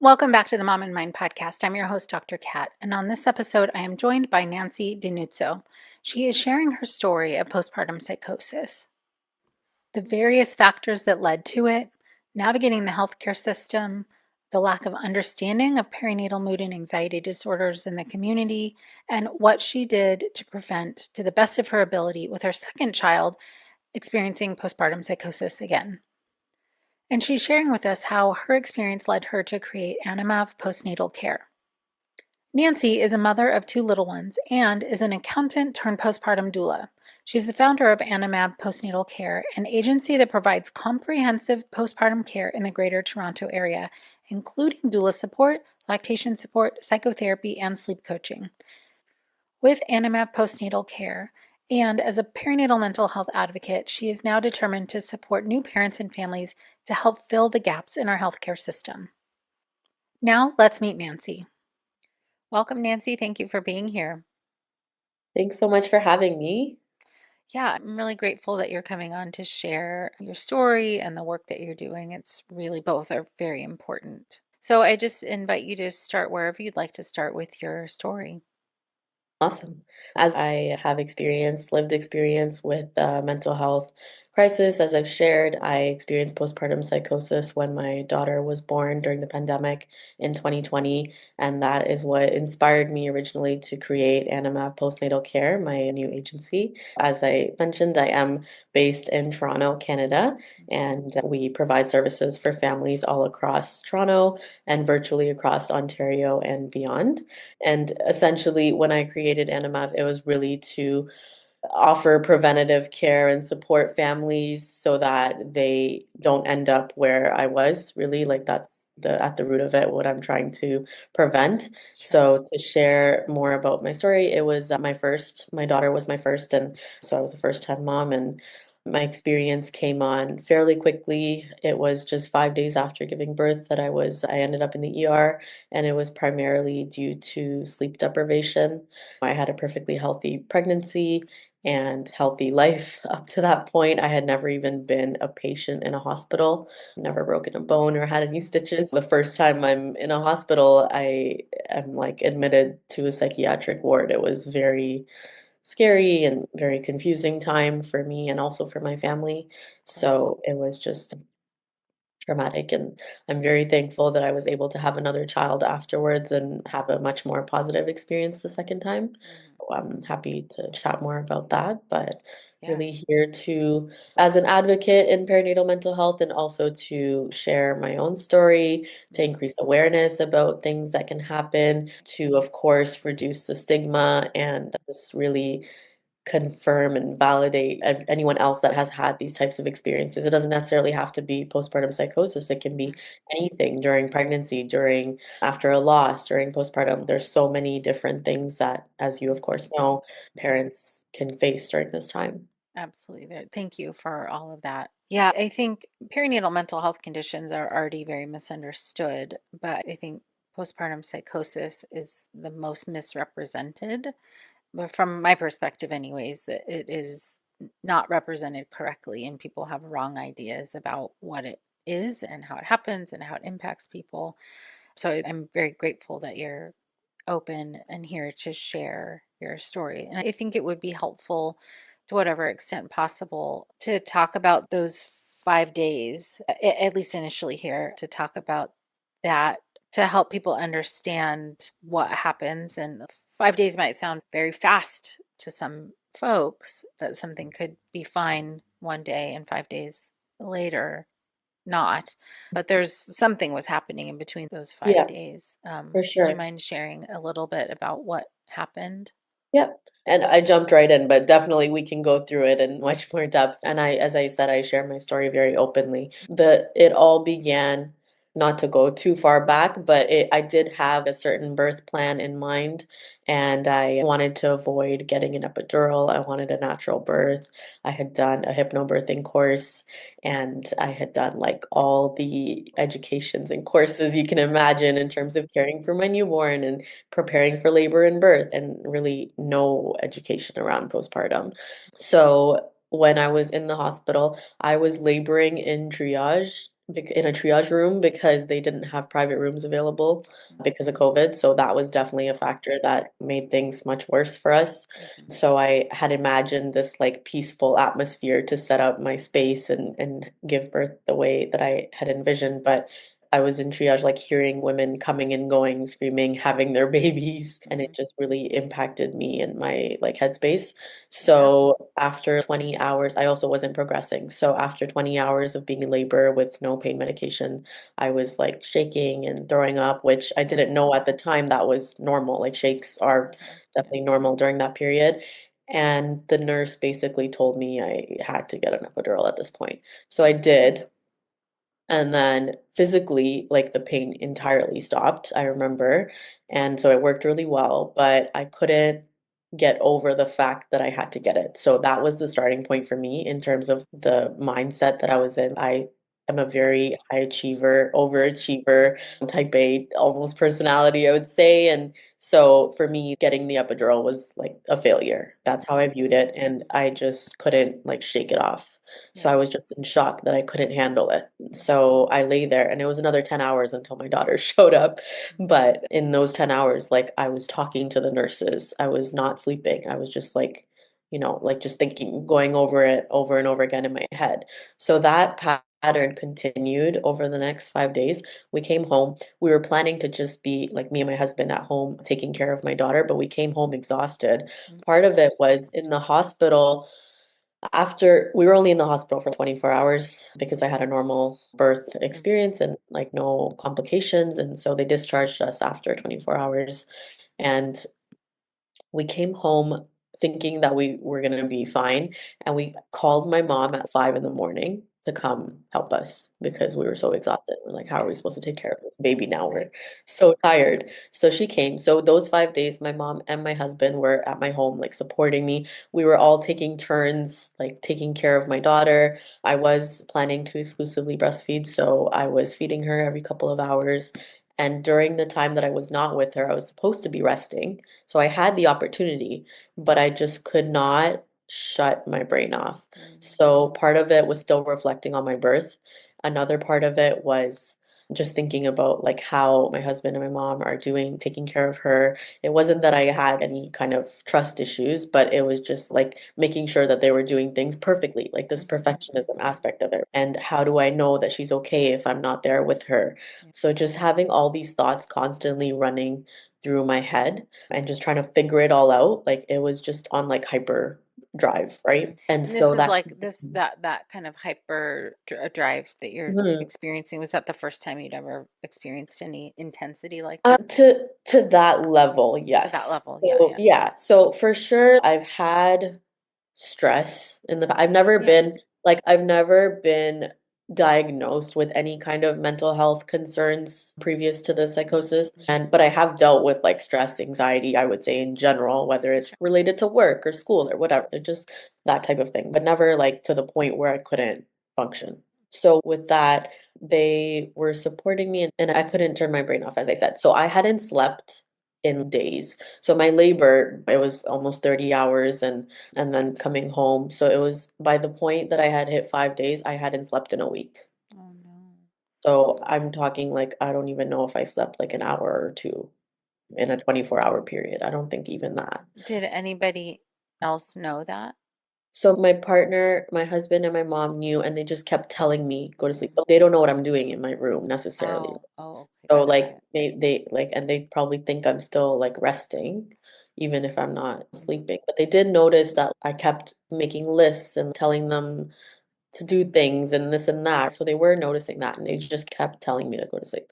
Welcome back to the Mom and Mind podcast. I'm your host, Dr. Kat, and on this episode, I am joined by Nancy Nuzzo. She is sharing her story of postpartum psychosis, the various factors that led to it, navigating the healthcare system, the lack of understanding of perinatal mood and anxiety disorders in the community, and what she did to prevent, to the best of her ability, with her second child experiencing postpartum psychosis again. And she's sharing with us how her experience led her to create Animav Postnatal Care. Nancy is a mother of two little ones and is an accountant turned postpartum doula. She's the founder of Animav Postnatal Care, an agency that provides comprehensive postpartum care in the Greater Toronto Area, including doula support, lactation support, psychotherapy, and sleep coaching. With Animav Postnatal Care, and as a perinatal mental health advocate, she is now determined to support new parents and families to help fill the gaps in our healthcare system. Now, let's meet Nancy. Welcome, Nancy. Thank you for being here. Thanks so much for having me. Yeah, I'm really grateful that you're coming on to share your story and the work that you're doing. It's really both are very important. So I just invite you to start wherever you'd like to start with your story. Awesome. As I have lived experience with mental health crisis, as I've shared, I experienced postpartum psychosis when my daughter was born during the pandemic in 2020. And that is what inspired me originally to create Anima Postnatal Care, my new agency. As I mentioned, I am based in Toronto, Canada, and we provide services for families all across Toronto and virtually across Ontario and beyond. And essentially, when I created Animav, it was really to offer preventative care and support families so that they don't end up where I was, really. Like that's the at the root of it, what I'm trying to prevent. Sure. So to share more about my story, it was my daughter was my first, and so I was a first-time mom, and my experience came on fairly quickly. It was just 5 days after giving birth that I ended up in the ER, and it was primarily due to sleep deprivation. I had a perfectly healthy pregnancy and healthy life up to that point. I had never even been a patient in a hospital, never broken a bone or had any stitches. The first time I'm in a hospital, I am like admitted to a psychiatric ward. It was very scary and very confusing time for me and also for my family. Of course. So it was just traumatic, and I'm very thankful that I was able to have another child afterwards and have a much more positive experience the second time. Mhm. I'm happy to chat more about that, but Yeah. really here to as an advocate in perinatal mental health and also to share my own story, to Mhm. increase awareness about things that can happen, to of course reduce the stigma and just really confirm and validate anyone else that has had these types of experiences. It doesn't necessarily have to be postpartum psychosis. It can be anything during pregnancy, during after a loss, during postpartum. There's so many different things that, as you of course know, parents can face during this time. Absolutely. Thank you for all of that. Yeah, I think perinatal mental health conditions are already very misunderstood, but I think postpartum psychosis is the most misrepresented. But from my perspective, anyways, it is not represented correctly, and people have wrong ideas about what it is and how it happens and how it impacts people. So I'm very grateful that you're open and here to share your story. And I think it would be helpful to whatever extent possible to talk about those 5 days, at least initially here, to talk about that to help people understand what happens. And 5 days might sound very fast to some folks, that something could be fine one day and 5 days later not, but there's something was happening in between those 5 Yeah, days. for Would you sure. mind sharing a little bit about what happened? Yep. And I jumped right in, but definitely we can go through it in much more depth. And as I said, I share my story very openly. It all began, not to go too far back, but I did have a certain birth plan in mind, and I wanted to avoid getting an epidural. I wanted a natural birth. I had done a hypnobirthing course, and I had done like all the educations and courses you can imagine in terms of caring for my newborn and preparing for labor and birth, and really no education around postpartum. So when I was in the hospital, I was laboring in triage in a triage room because they didn't have private rooms available Mm-hmm. because of COVID. So that was definitely a factor that made things much worse for us. Mm-hmm. So I had imagined this like peaceful atmosphere to set up my space and give birth the way that I had envisioned. But I was in triage, like hearing women coming and going, screaming, having their babies, and Mm-hmm. it just really impacted me and my like headspace. Yeah. So after 20 hours, I also wasn't progressing. So after 20 hours of being in labor with no pain medication, I was like shaking and throwing up, which I didn't Oh, know at the time that was normal. Like shakes are okay. Yeah. definitely normal during that period. And the nurse basically told me I had to get an epidural at this point. So I did. And then physically, like the pain entirely stopped, I remember. And so it worked really well, but I couldn't get over the fact that I had to get it. So that was the starting point for me in terms of the mindset that I was in. I am a very high achiever, overachiever, type A almost personality, I would say. And so for me, getting the epidural was like a failure. That's how I viewed it. And I just couldn't like shake it off. So Yeah. I was just in shock that I couldn't handle it. So I lay there and it was another 10 hours until my daughter showed up. But in those 10 hours, like I was talking to the nurses, I was not sleeping. I was just like, like just thinking, going over it over and over again in my head. So that pattern continued over the next 5 days. We came home. We were planning to just be like me and my husband at home taking care of my daughter, but we came home exhausted. Of Part of it course. was in the hospital. After we were only in the hospital for 24 hours because I had a normal birth Mm-hmm. experience and like no complications. And so they discharged us after 24 hours. And we came home thinking that we were going to be fine. And we called my mom at 5 in the morning to come help us because we were so exhausted. We're like, how are we supposed to take care of this baby now? We're Right. so tired. So she came. So those 5 days, my mom and my husband were at my home, like supporting me. We were all taking turns, like taking care of my daughter. I was planning to exclusively breastfeed. So I was feeding her every couple of hours. And during the time that I was not with her, I was supposed to be resting. So I had the opportunity, but I just could not shut my brain off. Mm-hmm. So part of it was still reflecting on my birth. Another part of it was just thinking about like how my husband and my mom are doing, taking care of her. It wasn't that I had any kind of trust issues, but it was just like making sure that they were doing things perfectly, like this Mm-hmm. perfectionism aspect of it. And how do I know that she's okay if I'm not there with her? Yeah. So just having all these thoughts constantly running through my head and just trying to figure it all out. Like it was just on like hyper drive, Mhm. right? And And this so is that like this that kind of hyper drive that you're Mhm. experiencing. Was that the first time you'd ever experienced any intensity like that? To that level, To that yes. level. Yeah, So yeah. yeah, so for sure I've had stress in the Yeah. I've never been diagnosed with any kind of mental health concerns previous to the psychosis, Hmm. and but I have dealt with like stress, anxiety, I would say in general, whether it's Sure. related to work or school or whatever, just that type of thing, but never like to the point where I couldn't function. So with that, they were supporting me and I couldn't turn my brain off, as I said. So I hadn't slept in days. So my labor, it was almost 30 hours and then coming home. So it was by the point that I had hit 5 days, I hadn't slept in a week. Oh no. So I'm talking like I don't even know if I slept like an hour or two in a 24-hour period. I don't think even that. Did anybody else know that? So my partner, my husband, and my mom knew, and they just kept telling me go to sleep. Mm. But they don't know what I'm doing in my room necessarily. Oh, oh, okay, So got it, got like it. they like and they probably think I'm still like resting, even if I'm not Hmm. sleeping. But they did notice that I kept making lists and telling them to do things and this and that. So they were noticing that and they just kept telling me to go to sleep.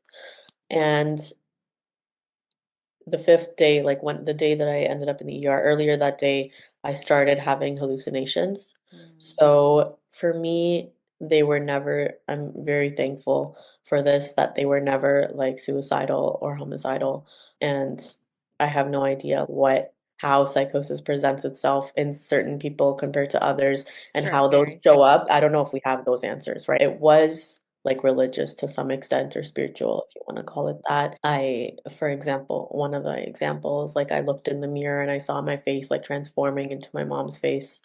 And the fifth day, like when the day that I ended up in the ER earlier that day, I started having hallucinations. Mm. So for me, they were never, I'm very thankful for this, that they were never like suicidal or homicidal. And I have no idea how psychosis presents itself in certain people compared to others and Sure, it how those varies. show up. I don't know if we have those answers, right? It was like religious to some extent or spiritual, if you want to call it that. For example, one of the examples, like I looked in the mirror and I saw my face like transforming into my mom's face.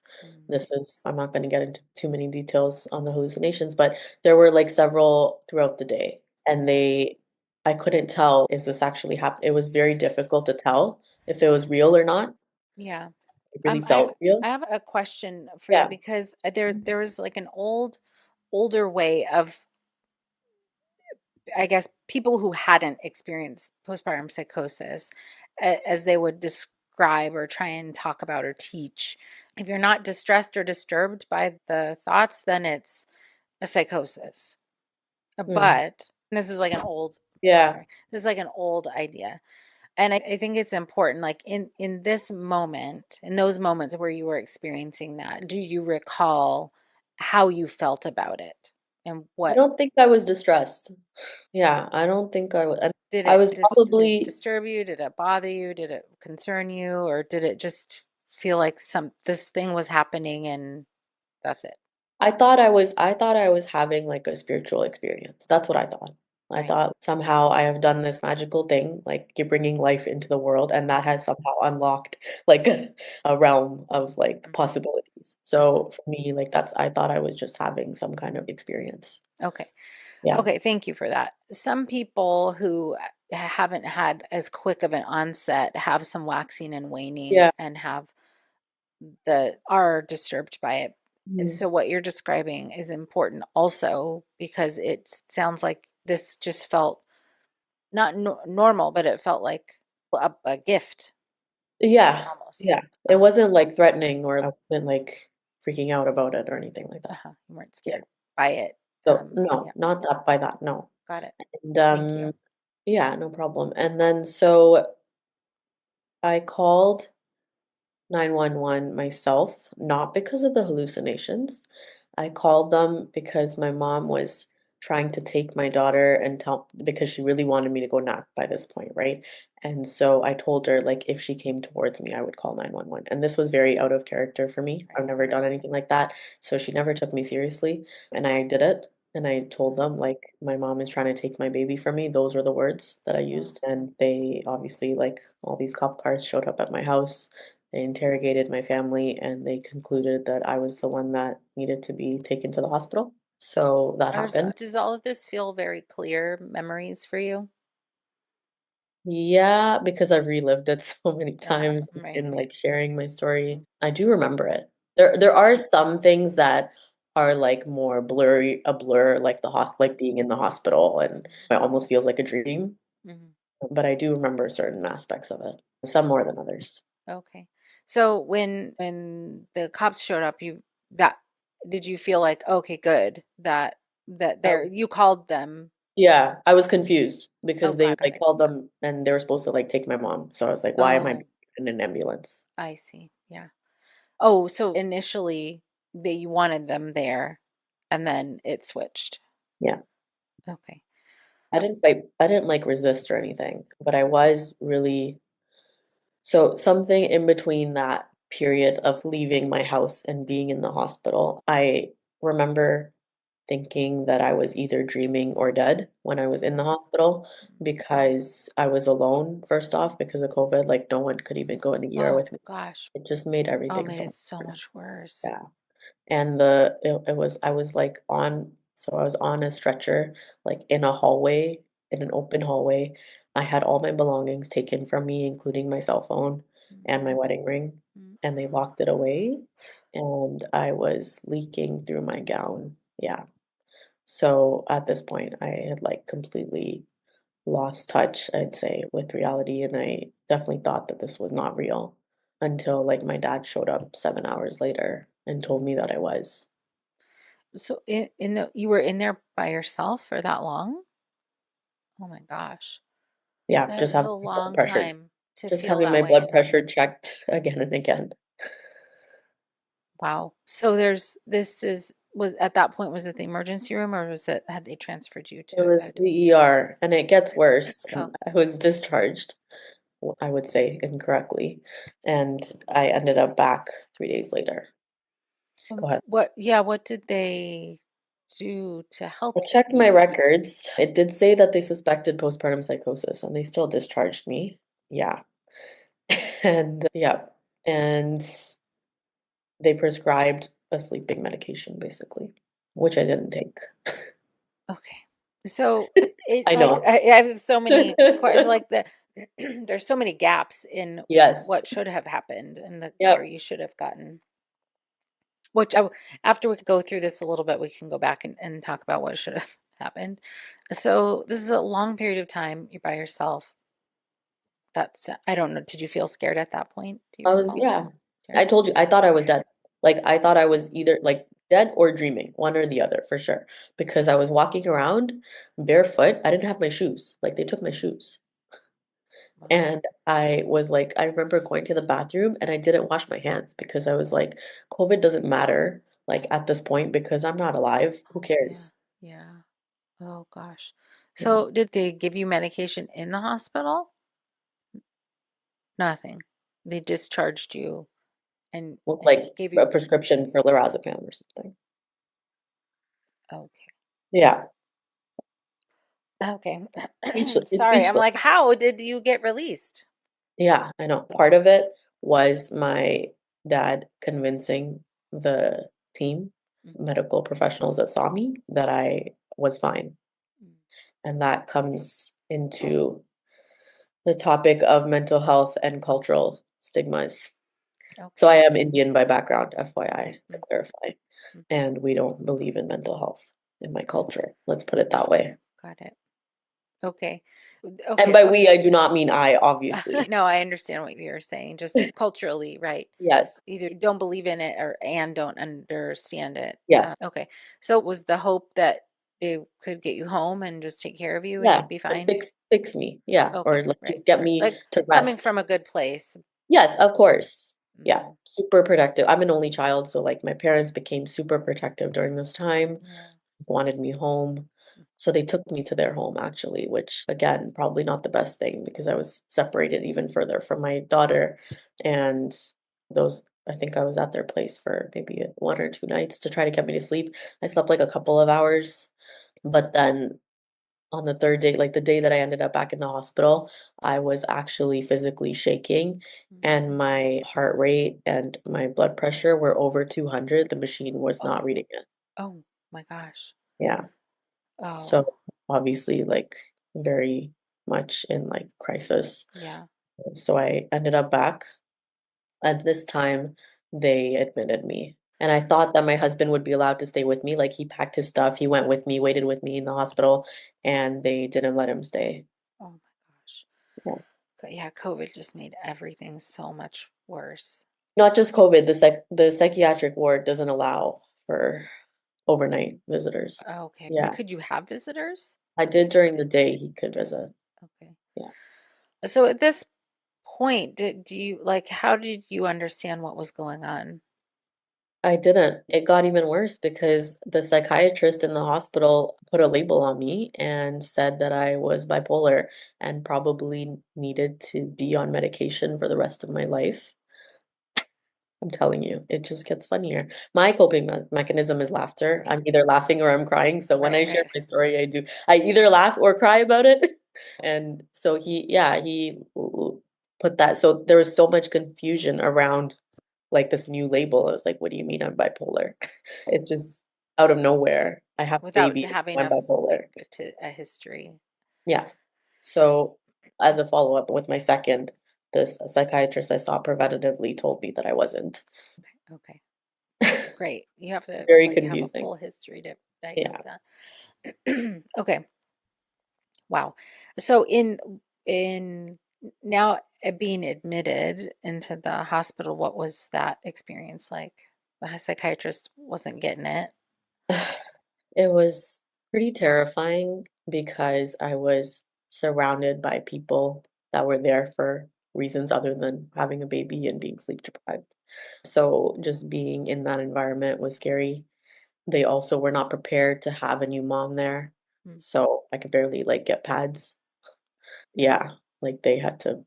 I'm not going to get into too many details on the hallucinations, but there were like several throughout the day. And I couldn't tell, is this actually happening? It was very difficult to tell if it was real or not. Yeah. It really I felt real. I have a question for you Yeah. because there was like an older way of, I guess, people who hadn't experienced postpartum psychosis, as they would describe or try and talk about or teach. If you're not distressed or disturbed by the thoughts, then it's a psychosis. Hmm. But this is like an old, Yeah. sorry, this is like an old idea. And I think it's important, like in this moment, in those moments where you were experiencing that, do you recall how you felt about it and I what don't think I was distressed. Yeah, I don't think I was. I was did it probably, disturb you? Did it bother you? Did it concern you? Or did it just feel like this thing was happening and that's it? I thought I was having like a spiritual experience. That's what I thought. I Right. thought somehow I have done this magical thing, like you're bringing life into the world, and that has somehow unlocked like a realm of like Mhm. possibilities. Mhm. So for me, like I thought I was just having some kind of experience. Okay. Yeah. Okay, thank you for that. Some people who haven't had as quick of an onset have some waxing and waning Yeah. and have that are disturbed by it. Mhm. So what you're describing is important also because it sounds like this just felt not normal, but it felt like a gift Yeah. almost. Yeah. It wasn't like threatening or I wasn't like freaking out about it or anything like that. You weren't Yeah. scared by it. So no, Yeah, not that by that, no. got it. And Thank you. yeah, no problem. And then so I called 911 myself, not because of the hallucinations. I called them because my mom was trying to take my daughter and tell because she really wanted me to go nap by this point, right? And so I told her like if she came towards me, I would call 911. And this was very out of character for me. I've Right. never done anything like that. So she never took me seriously. And I did it. And I told them like my mom is trying to take my baby from me. Those were the words that I Mm. used. And they obviously like all these cop cars showed up at my house. They interrogated my family and they concluded that I was the one that needed to be taken to the hospital. So that happened. Does all of this feel very clear memories for you? Yeah, because I've relived it so many times Right. in like sharing my story. Mm. I do remember it. There are some things that are like more blurry, a blur, like like being in the hospital and it almost feels like a dream. Mhm. But I do remember certain aspects of it, some more than others. Okay. So when the cops showed up, that did you feel like, okay, good, that I there you called them. Yeah, I was confused Oh, because they got like it. called them and they were supposed to like take my mom. So I was like, why am I Oh, in an ambulance? I see. Yeah. Oh, so initially you wanted them there and then it switched. Yeah. Okay. I didn't like resist or anything, but I was really so something in between that period of leaving my house and being in the hospital. I remember thinking that I was either dreaming or dead when I was in the hospital because I was alone, first off, because of COVID, like no one could even go in the ER Oh with me. gosh. It just made Oh, everything made so it much so harder. much worse. Yeah. And it was I was like on so I was on a stretcher like in a hallway, in an open hallway. I had all my belongings taken from me, including my cell phone and my Mhm. wedding ring, Mm. and they locked it away and I was leaking through my gown. Yeah. So at this point I had like completely lost touch, I'd say, with reality, and I definitely thought that this was not real until like my dad showed up 7 hours later and told me that I was. So in the you were in there by yourself for that long? Oh my gosh. Yeah, That just is having a my blood long pressure, time to just feel having that my way. blood pressure checked again and again. Wow. So was at that point, was it the emergency room or had they transferred you It to a was bed? the ER, and it gets worse. Oh, And I was discharged, I would say incorrectly, and I ended up back 3 days later. Go ahead. what, yeah, what did they do to I help checked my you? records. It did say that they suspected postpartum psychosis and they still discharged me. Yeah. And yeah. And they prescribed a sleeping medication, basically, which I didn't take. Okay. So it I like know. I have so many questions like the there's so many gaps in Yes. what should have happened and the care Yep. you should have gotten. Which after we go through this a little bit, we can go back and talk about what should have happened. So this is a long period of time. You're by yourself. That's I don't know. Did you feel scared at that point? Do you recall? Yeah. I Terrified? told you, I thought I was dead. Like, I thought I was either like dead or dreaming, one or the other for sure. Because I was walking around barefoot. I didn't have my shoes. Like, they took my shoes. Wow. And I was like, I remember going to the bathroom and I didn't wash my hands because I was like, COVID doesn't matter, like at this point, because I'm not alive. Who Oh, yeah. cares? Yeah. Oh gosh. Yeah. So did they give you medication in the hospital? Nothing. They discharged you Well, and like gave a you prescription for lorazepam or something. okay. Yeah. Okay. Speechless. Sorry. I'm Speechless. like, how did you get released? Yeah, I know. Part of it was my dad convincing the team, Mm, medical professionals that saw me, that I was fine. mm. And that comes into the topic of mental health and cultural stigmas. So I Okay. am Indian by background, FYI, to Mhm, clarify. mhm. And we don't believe in mental health in my culture. Let's put it that way. Got it. Okay. And Okay. by So we, I do not mean I, obviously. no, I understand what you're saying. Just culturally, right? Yes. Either don't believe in it or and don't understand it. Yes. Okay. So was the hope that they could get you home and just take care of you and Yeah. you'd be Like fine? fix me. Yeah. Okay, Or like right. just get me Like to coming rest. from a good place. Yes, of course. Yeah. Mm, Super protective. I'm an only child, so like my parents became super protective during this time, yeah. wanted me home. So they took me to their home actually, which again, probably not the best thing because I was separated even further from my daughter. And those, I think I was at their place for maybe 1 or 2 nights to try to get me to sleep. I slept like a couple of hours, but then on the third day, like the day that I ended up back in the hospital, I was actually physically shaking Mm. and my heart rate and my blood pressure were over 200. The machine was not Oh, reading it. oh my gosh. Yeah. Oh, So obviously like very much in like crisis. yeah. So I ended up back. At this time, they admitted me. And I thought that my husband would be allowed to stay with me. Like he packed his stuff, he went with me, waited with me in the hospital, and they didn't let him stay. Oh my gosh. Yeah. Yeah, COVID just made everything so much worse. Not just COVID, the psychiatric ward doesn't allow for overnight visitors. Okay, but Yeah. could you have visitors? I Or did they during the did? day he could visit. Okay. Yeah. So at this point, did you like how did you understand what was going on? I didn't. It got even worse because the psychiatrist in the hospital put a label on me and said that I was bipolar and probably needed to be on medication for the rest of my life. I'm telling you, it just gets funnier. My coping mechanism is laughter. I'm either laughing or I'm crying. So when Right, I share right. my story, I either laugh or cry about it. And so he put that. So there was so much confusion around like this new label. I was like, what do you mean I'm bipolar? It just out of nowhere. I have a Without baby. having I'm a bipolar. a history. Yeah. So as a follow-up with my second, this psychiatrist I saw preventatively told me that I wasn't. Okay, okay. Great. You have to Very like have a confusing. full history to diagnose Yeah. that. Okay. Wow. So in now being admitted into the hospital, what was that experience like? The psychiatrist wasn't getting it. It was pretty terrifying because I was surrounded by people that were there for reasons other than having a baby and being sleep deprived. So just being in that environment was scary. They also were not prepared to have a new mom there. Mm, So I could barely like get pads. Yeah, like they had to.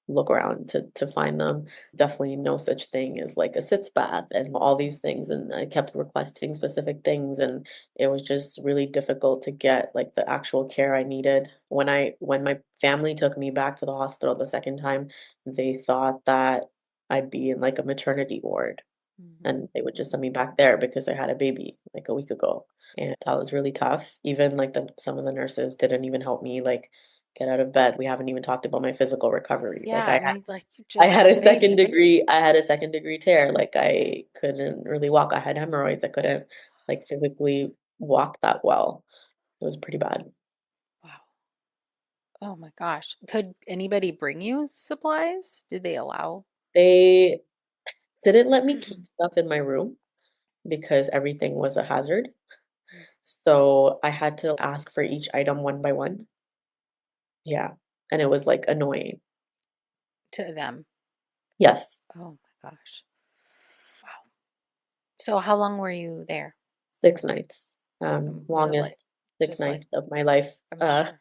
look around to find them. Definitely no such thing as like a sitz bath and all these things. And I kept requesting specific things, and it was just really difficult to get like the actual care I needed. When my family took me back to the hospital the second time, they thought that I'd be in like a maternity ward, Mhm. and they would just send me back there because I had a baby like a week ago. And that was really tough. Even like some of the nurses didn't even help me like get out of bed. We haven't even talked about my physical recovery. Yeah, I mean, like you I just had had a a second baby. degree I had a second degree tear. Like I couldn't really walk. I had hemorrhoids. I couldn't like physically walk that well. It was pretty bad. Wow. Oh my gosh. Could anybody bring you supplies? Did they allow? They didn't let me keep stuff in my room because everything was a hazard. So I had to ask for each item one by one. Yeah. And it was like annoying. To them? Yes. Oh my gosh. Wow. So how long were you there? 6 nights. Was it like Longest six just like nights of my life. I'm sure.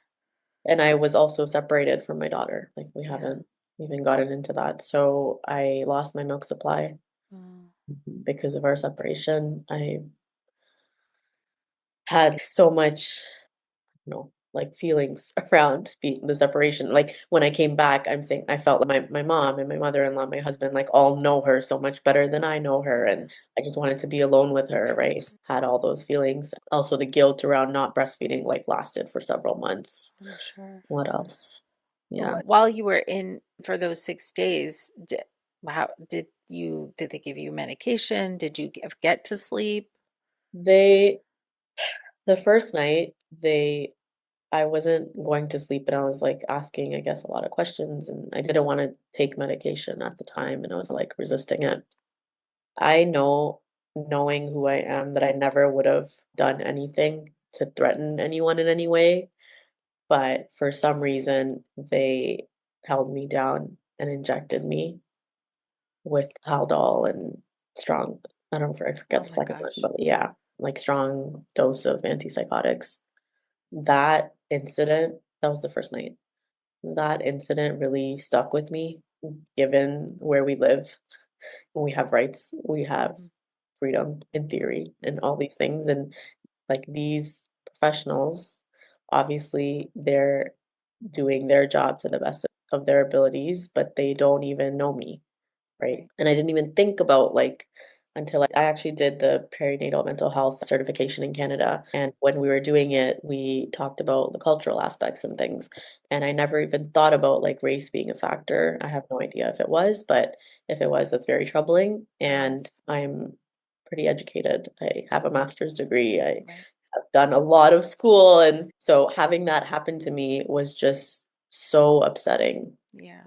And I was also separated from my daughter. Like we Yeah. haven't even gotten into that. So I lost my milk supply Oh, because of our separation. I had so much, like feelings around the separation. Like when I came back, I'm saying I felt like my mom and my mother-in-law, my husband, like all know her so much better than I know her. yeah, And I just wanted to be alone with her, right? Had all those feelings. Also the guilt around not breastfeeding like lasted for several months. I'm sure. What else? Yeah. While you were in for those 6 days, how did they give you medication? Did you get to sleep? They The first night, I wasn't going to sleep and I was like asking, I guess, a lot of questions, and I didn't want to take medication at the time and I was like resisting it. I know, knowing who I am, that I never would have done anything to threaten anyone in any way, but for some reason they held me down and injected me with Haldol and strong, I don't know, I forget Oh the my second one, gosh. but yeah, like strong dose of antipsychotics. That incident, that was the first night. That incident really stuck with me, given where we live. We have rights, we have Mhm. freedom in theory, and all these things. And like these professionals, obviously, they're doing their job to the best of their abilities, but they don't even know me. Right. Right. And I didn't even think about like until I actually did the perinatal mental health certification in Canada. And when we were doing it, we talked about the cultural aspects and things. And I never even thought about like race being a factor. I have no idea if it was, but if it was, that's very troubling. And Yes. I'm pretty educated. I have a master's degree. I Right. have done a lot of school. And so having that happen to me was just so upsetting. Yeah.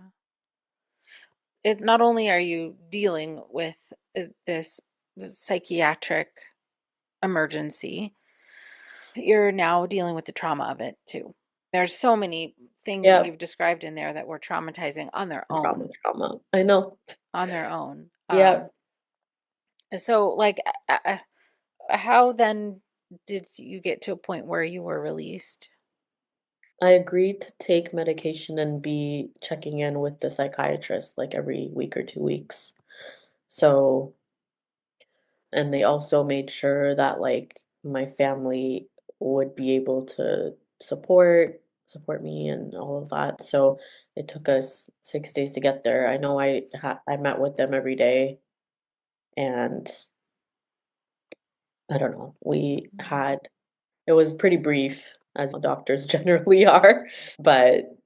It's not only are you dealing with this psychiatric emergency, you're now dealing with the trauma of it too. There's so many things that Yeah. you've described in there that were traumatizing Trauma, trauma. I know. on their own. Yeah. So like, how then did you get to a point where you were released? I agreed to take medication and be checking in with the psychiatrist like every week or 2 weeks. So, and they also made sure that like my family would be able to support me and all of that. So it took us 6 days to get there. I know I met with them every day, and I don't know. Mhm. It was pretty brief, as doctors generally are, but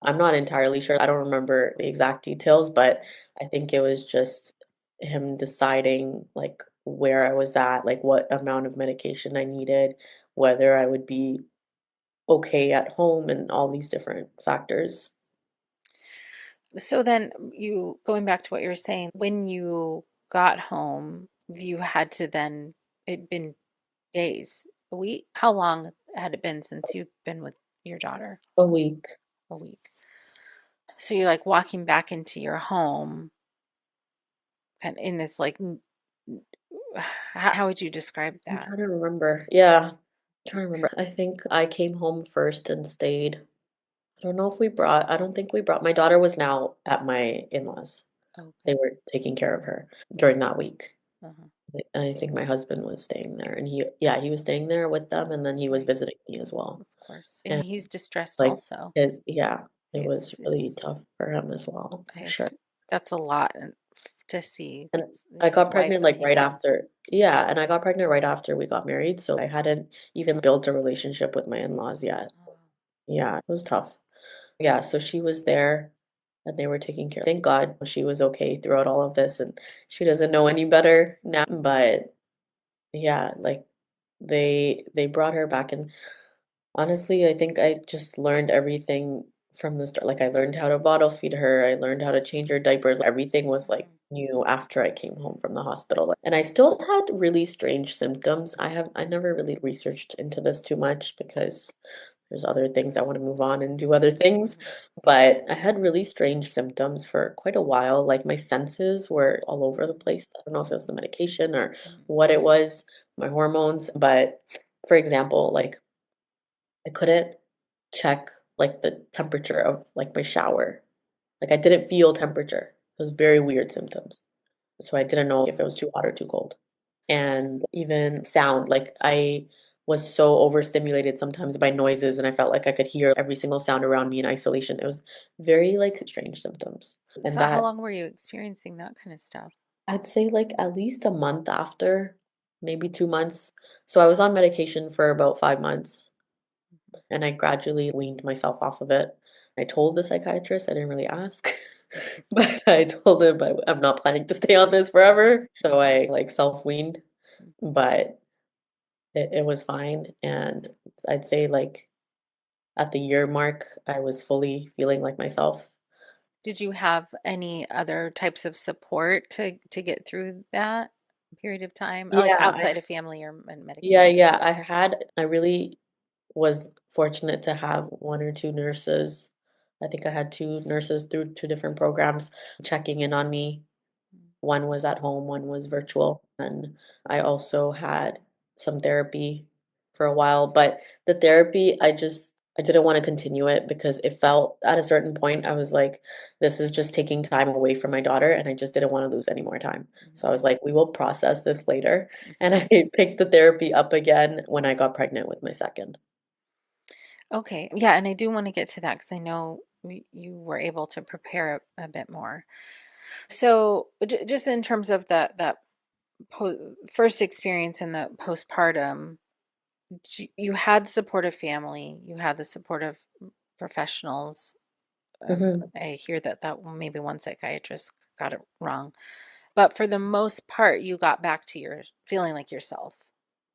I'm not entirely sure. I don't remember the exact details, but I think it was just him deciding like where I was at, like what amount of medication I needed, whether I would be okay at home, and all these different factors. So then you going back to what you were saying, when you got home, you had to then it'd been days, a week. How long had it been since you'd been with your daughter? A week. A week. So you're like walking back into your home, kind of in this like, how would you describe I'm that? trying to remember. Yeah, I'm trying to remember. I think I came home first and stayed. don't know if we brought, I don't think we brought, my daughter was now at my in-laws. They Okay. were taking care of her during that week. Uh-huh. I think my husband was staying there and yeah, he was staying there with them and then he was Right. visiting me as well. Of course. And And he's distressed like also. yeah, it was really It's tough for him as well, I for sure. s- that's a lot to see And I his got wife pregnant and like he right can't. after, yeah, and I got pregnant right after we got married, so I hadn't even built a relationship with my in-laws yet. Oh, Yeah, it was tough. Yeah, so she was there and they were taking care. Thank God she was okay throughout all of this and she doesn't know any better now, but yeah, like they brought her back and honestly, I think I just learned everything from the start. Like I learned how to bottle feed her, I learned how to change her diapers. Everything was like mhm, new after I came home from the hospital. And I still had really strange symptoms. I never really researched into this too much because there's other things I want to move on and do other things. mhm, But I had really strange symptoms for quite a while. Like my senses were all over the place. I don't know if it was the medication or mhm, what it was, my hormones. But for example, like I couldn't check like the temperature of like my shower. Like I didn't feel temperature. It was very weird symptoms. So I didn't know if it was too hot or too cold. And even sound, like I was so overstimulated sometimes by noises and I felt like I could hear every single sound around me in isolation. It was very like strange symptoms. And So how that long were you experiencing that kind of stuff? I'd say like at least a month after, maybe 2 months. So I was on medication for about 5 months. Mhm. And I gradually weaned myself off of it. I told the psychiatrist, I didn't really ask, but I told him I'm not planning to stay on this forever. So I like self-weaned, Mhm. but it was fine. And I'd say like at the year mark, I was fully feeling like myself. Did you have any other types of support to get through that period of time, like Yeah, outside of family or medication? yeah, I really was fortunate to have one or two nurses. I think I had two nurses through two different programs checking in on me. Mm, One was at home, one was virtual, and I also had some therapy for a while, but the therapy, I didn't want to continue it because it felt at a certain point I was like, this is just taking time away from my daughter, and I just didn't want to lose any more time. So I mhm, was like, we will process this later. And mhm. I picked the therapy up again when I got pregnant with my second. Okay, yeah, and I do want to get to that because I know you were able to prepare a bit more. So, just in terms of that first experience in the postpartum, you had supportive family, you had the supportive professionals. Mhm. I hear that maybe one psychiatrist got it wrong, but for the most part, you got back to your feeling like yourself.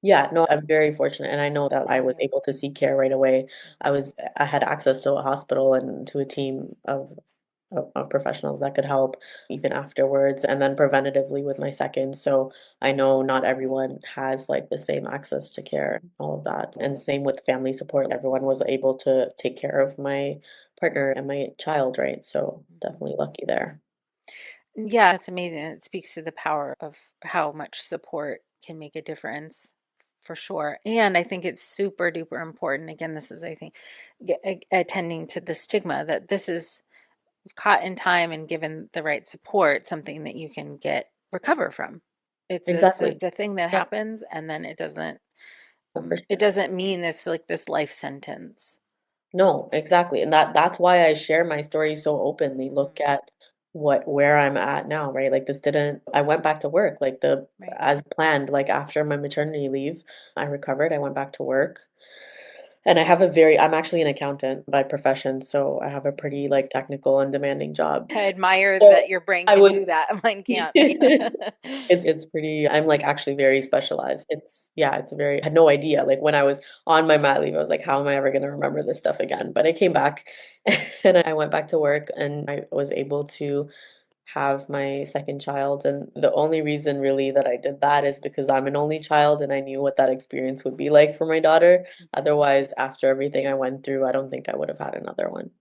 Yeah, no, I'm very fortunate, and I know that I was Yeah. able to seek care right away. Mhm. I had access to a hospital and to a team of professionals that could help even afterwards, and then preventatively with my second. So I know not everyone has like the same access to care, all of that. And same with family support. Everyone was able to take care of my partner and my child, right? So Mhm. definitely lucky there. Yeah, it's amazing. It speaks to the power of how much support can make a difference for sure. And I think it's super duper important. Again, this is, I think, attending to the stigma that this is caught in time and given the right support, something that you can recover from. Exactly. It's a thing that Yeah, happens, and then for it sure. doesn't mean it's like this life sentence. No, exactly. And that's why I share my story so openly. Look Mhm. at where I'm at now, right? Like this didn't I went back to work like the Right. as planned, like after my maternity leave, I recovered, I went back to work. And I'm actually an accountant by profession, so I have a pretty like technical and demanding job. I admire So that your brain I can was do that. Mine can't. it's pretty I'm like actually very specialized. It's yeah, it's very I had no idea. Like when I was on my mat leave, I was like, how am I ever gonna remember this stuff again? But I came back and I went back to work and I was able to have my second child. And the only reason really that I did that is because I'm an only child and I knew what that experience would be like for my daughter. Mhm. Otherwise, after everything I went through, I don't think I would have had another one.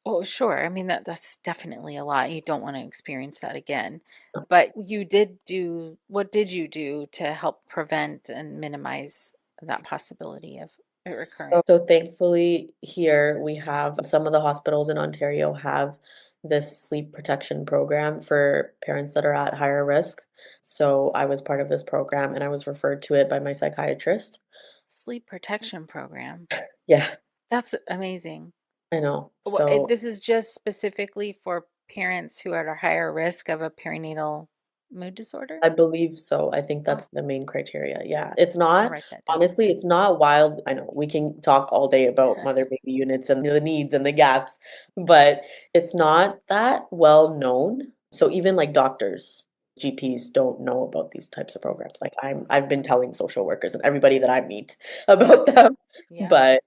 Oh, sure. I mean that's definitely a lot. You don't want to experience that again. But what did you do to help prevent and minimize that possibility of? recurring. So thankfully here we have some of the hospitals in Ontario have this sleep protection program for parents that are at higher risk. So I was part of this program and I was referred to it by my psychiatrist. Sleep protection program. Yeah, That's amazing. I know. So This is just specifically for parents who are at a higher risk of a perinatal mood disorder? I believe so. I think Oh, that's the main criteria. Yeah. It's I'll not, write that down. honestly, it's not wild. I know we can talk all day about mother baby units and the needs and the gaps, but it's not that well known. So even like doctors, GPs don't know about these types of programs. Like I've been telling social workers and everybody that I meet about them, Yeah. but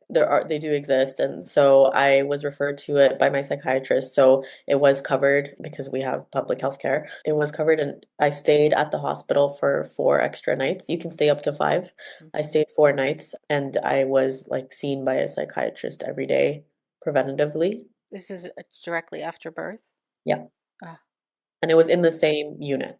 they do exist. And so I was referred to it by my psychiatrist. So it was covered because we have public health care. It was covered, and I stayed at the hospital for 4 extra nights. You can stay up to 5. I Mhm. stayed 4 nights, and I was like seen by a psychiatrist every day preventatively. This is directly after birth? Yeah. Ah, And it was in the same unit.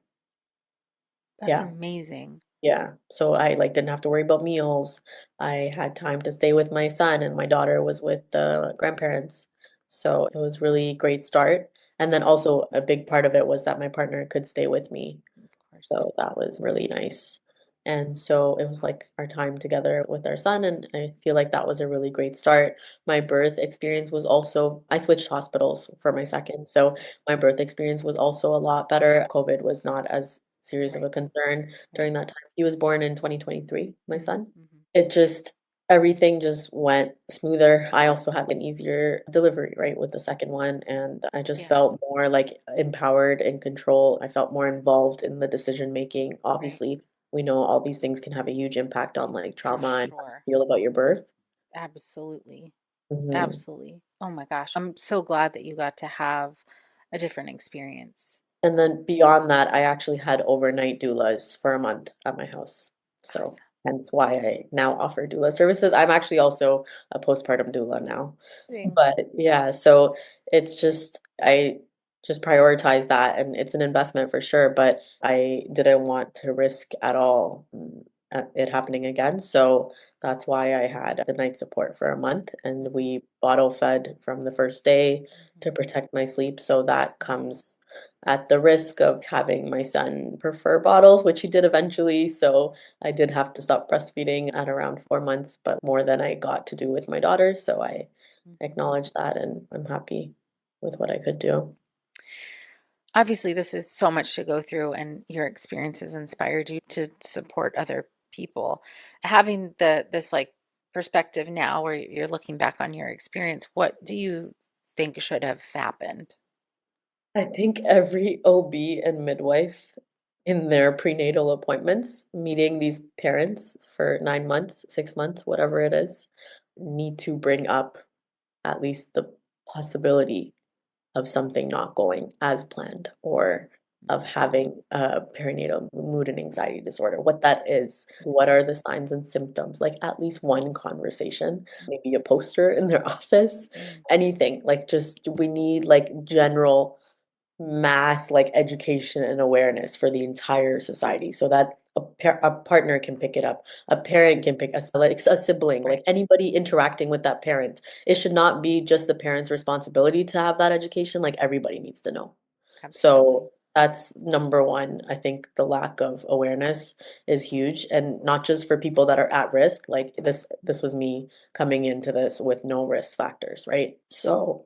that's Yeah. amazing. Yeah. So I like didn't have to worry about meals. I had time to stay with my son and my daughter was with the grandparents. So it was really great start. And then also a big part of it was that my partner could stay with me. Of course. So that was really nice. And so it was like our time together with our son, and I feel like that was a really great start. My birth experience was also, I switched hospitals for my second. So my birth experience was also a lot better. COVID was not as serious of Right. a concern Right. during that time. He was born in 2023, my Hmm. son. Hmm. It just, everything just went smoother. I also had an easier delivery, right, with the second one. And I just Yeah. felt more like empowered and control. I felt more involved in the decision making. Right. Obviously, we know all these things can have a huge impact on like For trauma and how sure. you feel about your birth. Absolutely. Mhm. Absolutely. Oh my gosh. I'm so glad that you got to have a different experience. And then beyond that, I actually had overnight doulas for a month at my house. So Awesome. hence why I now offer doula services. I'm actually also a postpartum doula now. Amazing. But yeah, so it's just I just prioritize that and it's an investment for sure, but I didn't want to risk at all it happening again. So that's why I had the night support for a month and Mhm. we bottle fed from the first day to Mhm. protect my sleep. So that Mhm. comes at the risk of having my son prefer bottles, which he did eventually. So I did have to stop breastfeeding at around 4 months, but more than I got to do with my daughter. So I Mhm. acknowledge that and I'm happy with what I could do. Obviously, this is so much to go through, and your experiences inspired you to support other people. Having this like perspective now, where you're looking back on your experience, what do you think should have happened? I think every OB and midwife in their prenatal appointments, meeting these parents for 9 months, 6 months, whatever it is, need to bring up at least the possibility of something not going as planned or of Mhm. having a perinatal mood and anxiety disorder, what that is, what are the signs and symptoms, like at least one conversation, maybe a poster in their office, Mhm. anything, like just we need like general mass like education and awareness for the entire society so that a partner can pick it up, a parent can pick like a sibling, like Right. anybody interacting with that parent. It should not be just the parent's responsibility to have that education, like everybody needs to know. Absolutely. So that's number one. I think the lack of awareness is huge, and not just for people that are at risk. Like this was me coming into this with no risk factors, right? So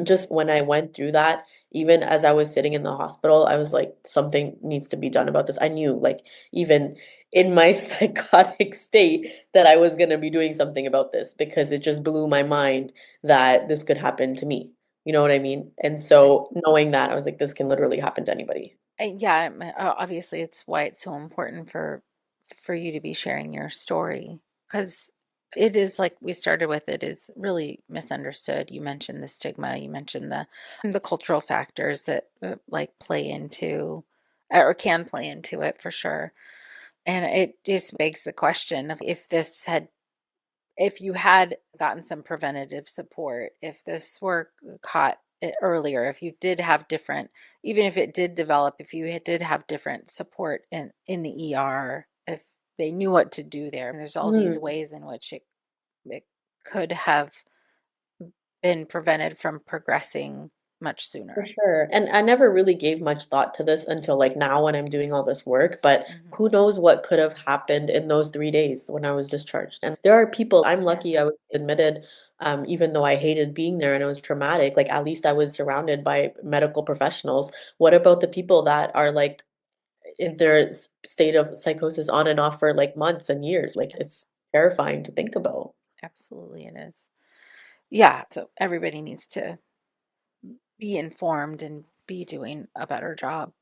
just when I went through that, even as I was sitting in the hospital, I was like, something needs to be done about this. I knew, like, even in my psychotic state, that I was going to be doing something about this because it just blew my mind that this could happen to me. You know what I mean? And Right. so knowing that, I was like, this can literally happen to anybody. Yeah, obviously it's why it's so important for you to be sharing your story, because it is like we started with, it is really misunderstood. You mentioned the stigma, you mentioned the cultural factors that like play into or can play into it for sure. And it just begs the question of if you had gotten some preventative support, if this were caught earlier, if you did have different, even if it did develop, if you did have different support in the ER, if they knew what to do there. And there's all these Mhm. ways in which could have been prevented from progressing much For sooner. sure. And I never really gave much thought to this until like now when I'm doing all this work, but Hmm. who knows what could have happened in those 3 days when I was discharged. And there are people, I'm lucky I Yes, was admitted, even though I hated being there and it was traumatic, like at least I was surrounded by medical professionals. What about the people that are like in their state of psychosis on and off for like months and years? Like yes, it's terrifying to think about. absolutely it is. Yeah, so everybody needs to be informed and be doing a better job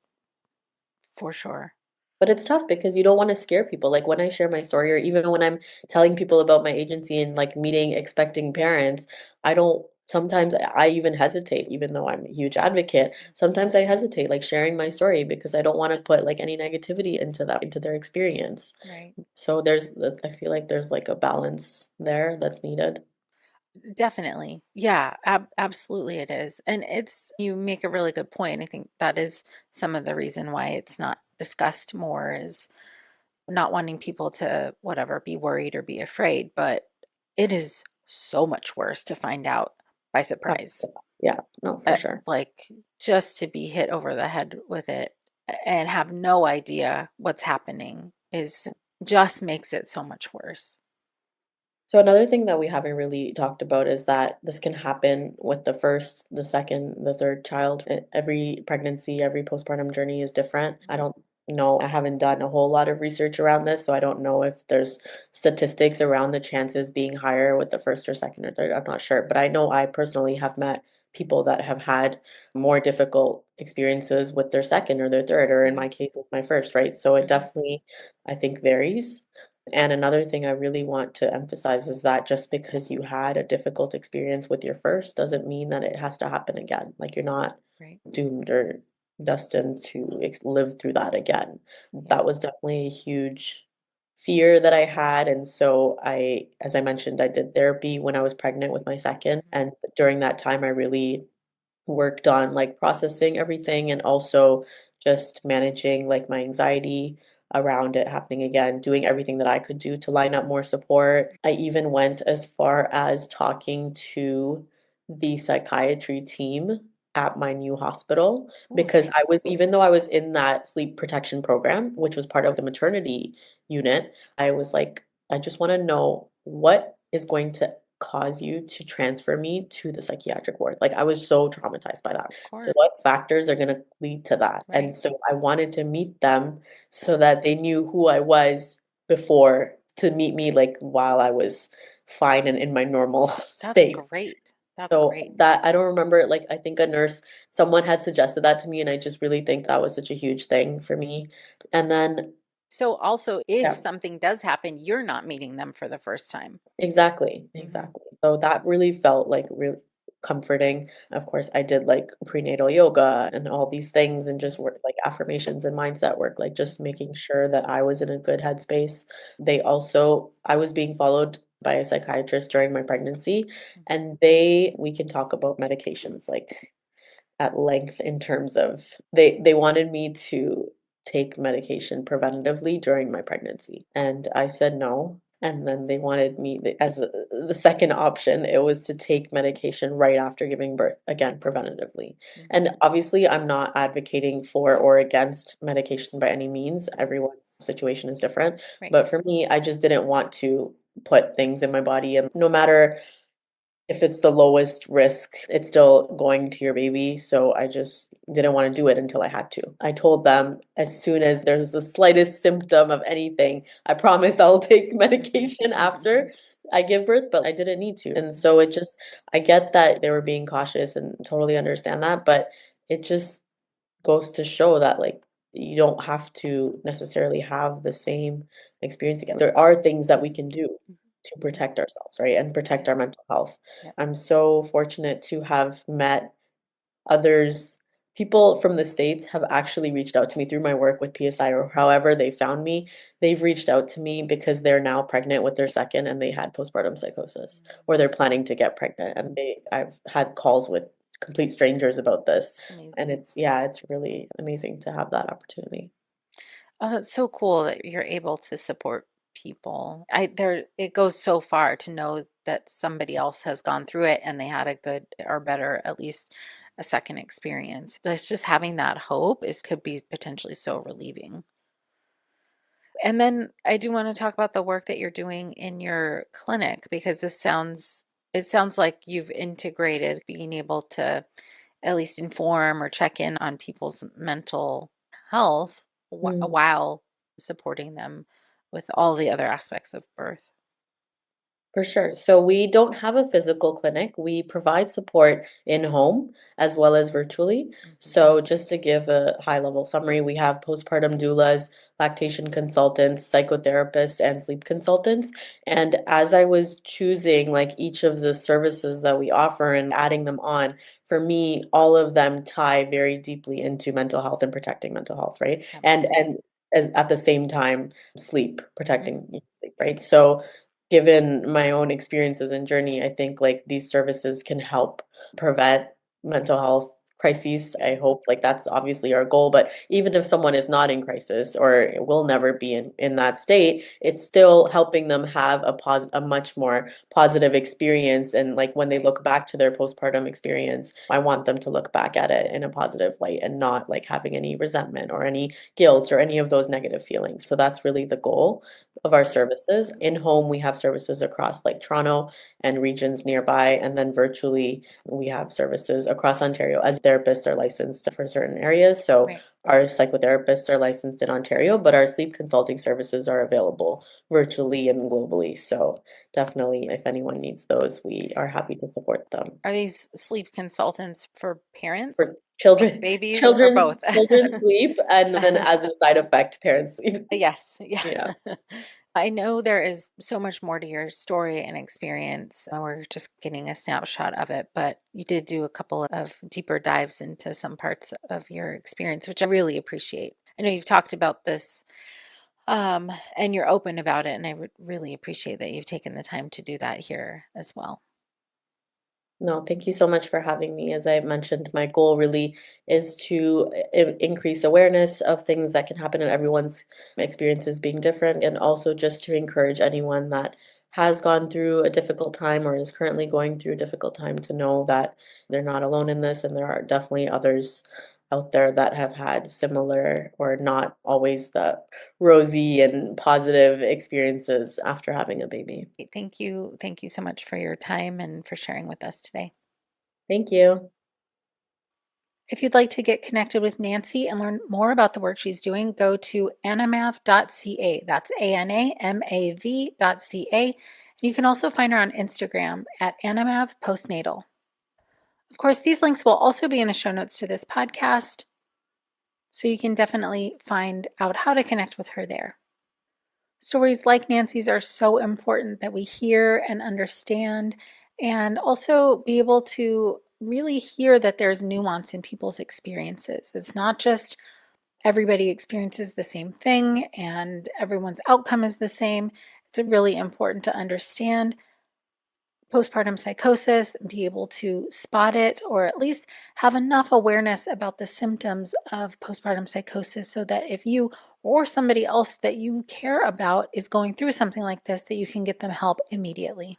for sure. But it's tough because you don't want to scare people. Like when I share my story, or even when I'm telling people about my agency and like meeting expecting parents, I don't, sometimes I even hesitate, even though I'm a huge advocate. Sometimes I hesitate, like sharing my story because I don't want to put like any negativity into that, into their experience. Right. So I feel like there's like a balance there that's needed. Definitely. Yeah, absolutely it is. And you make a really good point. I think that is some of the reason why it's not discussed more is not wanting people to, whatever, be worried or be afraid. But it is so much worse to find out by Oh, surprise. yeah, no, for sure. Like just to be hit over the head with it and have no idea what's happening is just makes it so much worse. So another thing that we haven't really talked about is that this can happen with the first, the second, the third child. Every pregnancy, every postpartum journey is different. I Mhm. don't know. I haven't done a whole lot of research around this, so I don't know if there's statistics around the chances being higher with the first or second or third. I'm not sure, but I know I personally have met people that have had more difficult experiences with their second or their third, or in Mhm. my case, with my first, right? So it Mhm. definitely, I think, varies. And another thing I really want to emphasize is that just because you had a difficult experience with your first doesn't mean that it has to happen again. Like you're not Right. doomed or destined to live through that again. Yeah. That was definitely a huge fear that I had. And so as I mentioned, I did therapy when I was pregnant with my second. Mhm. And during that time, I really worked on like processing everything and also just managing like my anxiety around it happening again, doing everything that I could do to line up more support. I even went as far as talking to the psychiatry team at my new hospital Oh, because I nice. was, even though I was in that sleep protection program, which was part of the maternity unit, I was like, I just want to know what is going to cause you to transfer me to the psychiatric ward. Like I was so traumatized by that. Of So course. what factors are going to lead to that? And Right. so I wanted to meet them so that they knew who I was before to meet me like while I was fine and in my normal That's state. great. That's So great. that I don't remember, like I think a nurse, someone had suggested that to me, and I just really think that was such a huge thing for me. And then, So also, if yeah. something does happen, you're not meeting them for the first time. Exactly, Hmm. exactly. So that really felt like real comforting. Of course, I did like prenatal yoga and all these things and just work like affirmations and mindset work, like just making sure that I was in a good headspace. I was being followed by a psychiatrist during my pregnancy, and we can talk about medications like at length in terms of they wanted me to take medication preventatively during my pregnancy, and I said no. And then they wanted me as the second option, it was to take medication right after giving birth, again, preventatively. Hmm. And obviously, I'm not advocating for or against medication by any means. Everyone's situation is different. Right. But for me, I just didn't want to put things in my body. And no matter if it's the lowest risk, it's still going to your baby. So I just didn't want to do it until I had to. I told them as soon as there's the slightest symptom of anything, I promise I'll take medication after I give birth, but I didn't need to. And so I get that they were being cautious and totally understand that, but it just goes to show that like you don't have to necessarily have the same experience again. There are things that we can do to Hmm. protect ourselves, right? And protect Right. our mental health. Yep. I'm so fortunate to have met others. People from the States have actually reached out to me through my work with PSI or however they found me. They've reached out to me because they're now pregnant with their second and they had postpartum psychosis or they're planning to get pregnant. And I've had calls with complete strangers about this. It's amazing. And yeah, it's really amazing to have that opportunity. Oh, that's so cool that you're able to support people. It goes so far to know that somebody else has gone through it and they had a good or better, at least a second experience. It's just having that hope could be potentially so relieving. And then I do want to talk about the work that you're doing in your clinic because it sounds like you've integrated being able to at least inform or check in on people's mental health Mm. while supporting them with all the other aspects of birth. For sure. So we don't have a physical clinic. We provide support in home as well as virtually. Mhm. So just to give a high level summary, we have postpartum doulas, lactation consultants, psychotherapists, and sleep consultants. And as I was choosing like each of the services that we offer and adding them on, for me, all of them tie very deeply into mental health and protecting mental health, right? And Absolutely. at the same time, sleep, Mhm. protecting sleep, right? So given my own experiences and journey, I think like these services can help prevent mental health crises. I hope like that's obviously our goal, but even if someone is not in crisis or will never be in that state, it's still helping them have a much more positive experience. And like when they Right. look back to their postpartum experience, I want them to look back at it in a positive light and not like having any resentment or any guilt or any of those negative feelings. So that's really the goal of our services. In home, we have services across like Toronto and regions nearby, and then virtually, we have services across Ontario as therapists are licensed for certain areas. So Right. our psychotherapists are licensed in Ontario, but our sleep consulting services are available virtually and globally. So definitely, if anyone needs those, we are happy to support them. Are these sleep consultants for parents For of children, babies or both? children sleep, and then as a side effect, parents sleep. Yes, yeah. Yeah. I know there is so much more to your story and experience. We're just getting a snapshot of it, but you did do a couple of deeper dives into some parts of your experience, which I really appreciate. I know you've talked about this, and you're open about it, and I would really appreciate that you've taken the time to do that here as well. No, thank you so much for having me. As I mentioned, my goal really is to increase awareness of things that can happen, and everyone's experiences being different, and also just to encourage anyone that has gone through a difficult time or is currently going through a difficult time to know that they're not alone in this, and there are definitely others out there that have had similar or not always the rosy and positive experiences after having a baby. Thank you. Thank you so much for your time and for sharing with us today. Thank you. If you'd like to get connected with Nancy and learn more about the work she's doing, go to anamav.ca. That's ANAMAV.ca. And you can also find her on Instagram at Anamav Postnatal. Of course, these links will also be in the show notes to this podcast, so you can definitely find out how to connect with her there. Stories like Nancy's are so important that we hear and understand, and also be able to really hear that there's nuance in people's experiences. It's not just everybody experiences the same thing and everyone's outcome is the same. It's really important to understand postpartum psychosis, be able to spot it, or at least have enough awareness about the symptoms of postpartum psychosis so that if you or somebody else that you care about is going through something like this, that you can get them help immediately.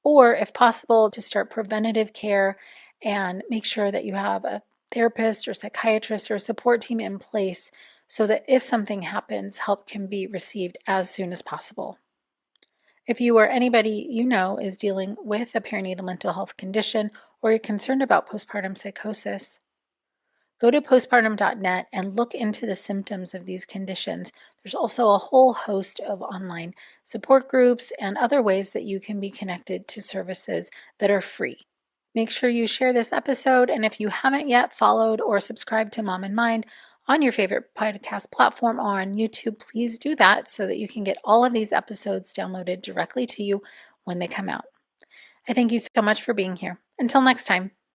Or, if possible, to start preventative care and make sure that you have a therapist or psychiatrist or support team in place so that if something happens, help can be received as soon as possible. If you or anybody you know is dealing with a perinatal mental health condition or you're concerned about postpartum psychosis, go to postpartum.net and look into the symptoms of these conditions. There's also a whole host of online support groups and other ways that you can be connected to services that are free. Make sure you share this episode, and if you haven't yet followed or subscribed to Mom in Mind on your favorite podcast platform or on YouTube, please do that so that you can get all of these episodes downloaded directly to you when they come out. I thank you so much for being here. Until next time.